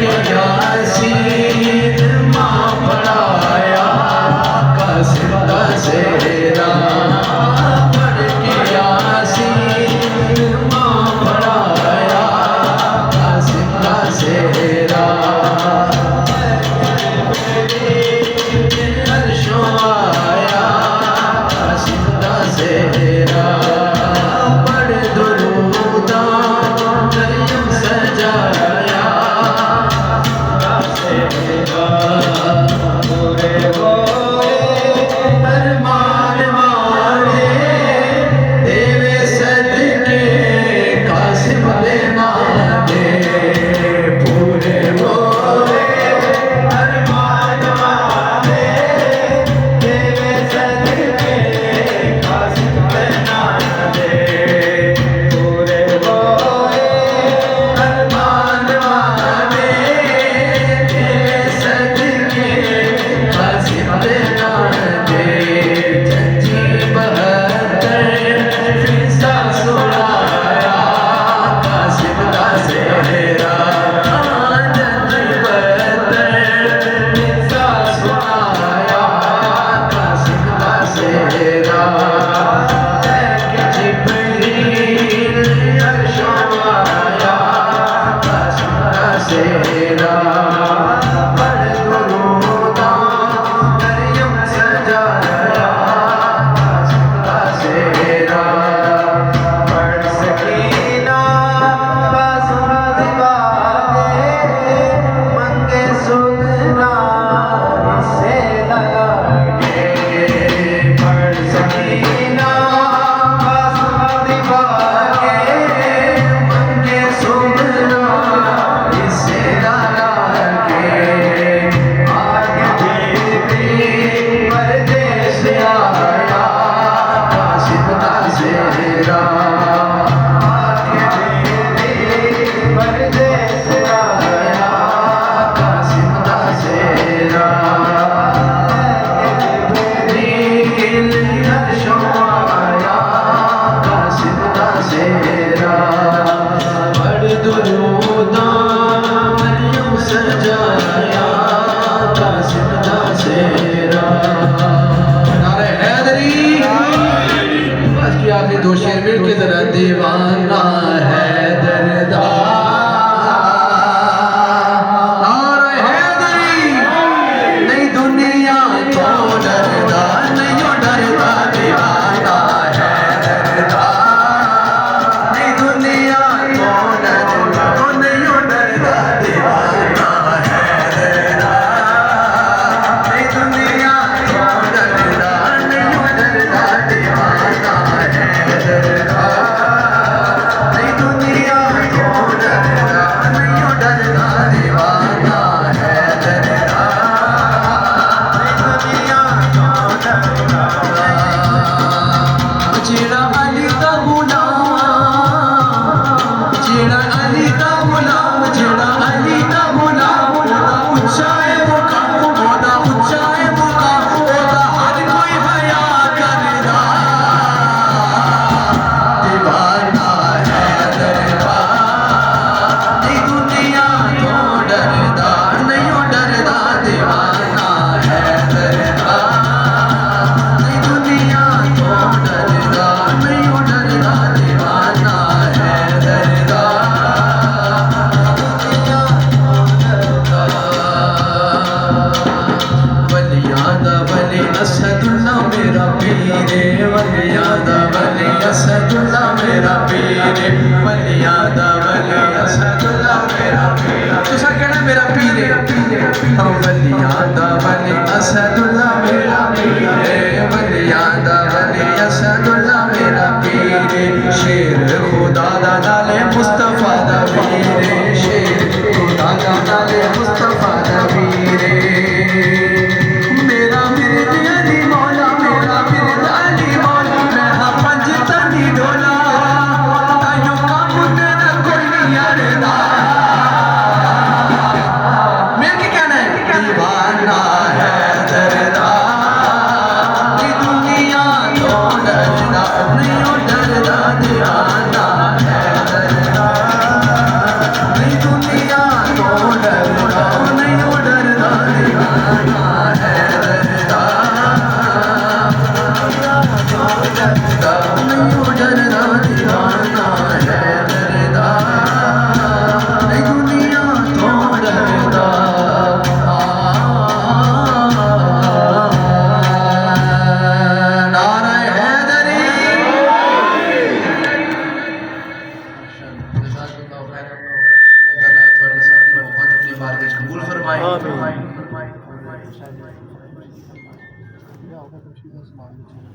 के यासीन माँ पढ़ाया कासिम का सेहरा पढ़ के यासीन माँ पढ़ाया कासिम का सेहरा अर्शों आया कासिम का सेहरा पढ़ दुरूदा मरियम सजाया सेहरा पूरे गोरे अरमान वाले तेरे सदके कासिम लेना दे पूरे गोरे अरमान वाले तेरे सदके कासिम लेना दे पूरे गोरे अरमान वाले तेरे सदके कासिम लेना दे जंजी बहत्तर फिजा सुनाया कासिम का सेहरा जंजी बहत्तर फिजा सुनाया कासिम का सेहरा जिब्रील अर्शों आया कासिम का सेहरा पढ़ दुरूदा मरियम सजाया कासिम का सेहरा पढ़ सकीना बासुर दिवाले मंगे सुगना से लगे पढ़ सकीना बासुर दिवाले मंगे सुगना से लगे आगे जिब्रील परदेस आया कासिम का सेहरा आगे जिब्रील परदेस आया कासिम का सेहरा जिब्रील अर्शों आया कासिम का सेहरा पढ़ दुरूदा मरियम सजाया कासिम का सेहरा नारे हैदरी बस की आखिरी दो शेर मिल के जरा दीवाना हैदरदा नारे हैदरी नहीं दुनिया तो डरदा नहीं डरदा दीवाना हैदरदा नहीं दुनिया तो डरदा नहीं डरदा दीवाना हैदरदा नहीं दुनिया तो डरदा नहीं डरदा दीवाना हैदरदा नहीं दुनिया तो डरदा नहीं डरदा दीवाना हैदरदा नहीं दुनिया तो डरदा जेड़ा अली दा गुलाम जेड़ा अली दा गुलाम जेड़ा अली दा गुलाम ओदा उच्चा है मुकाम ओदा उच्चा है मुकाम ओदा हर कोई हया करदा दीवाना हैदरदा नहीं दुनिया तो डरदा नहीं डरदा दीवाना हैदरदा नहीं दुनिया तो डरदा नहीं डरदा दीवाना हैदरदा दुनिया तो डरदा वलियां दा वली असदुल्ला मेरा पीरे वलियां दा वली असदुल्ला मेरा पीरे वलियां दा वली असदुल्ला मेरा पीरे तुसा कहना मेरा पीरे वलियां दा वली असदुल्ला मेरा पीरे वलियां दा वली असदुल्ला मेरा पीरे शेर खुदा दा नाले मुस्तफा दा वीरे शेर खुदा दा नाले मुस्तफा दा वीरे मेरा मिर्द अली मौला मेरा मिर्द अली मौला मैं हाँ पंज तनी डोला तायूं काम तेरा कोई नहीं अड़दा मैं क्या कहना है दीवाना हैदरदा की दुनिया तो डरदा नहीं डरदा दीवाना हैदरदा नहीं दुनिया तो डरदा ਸਮਾਨ ਵਿੱਚ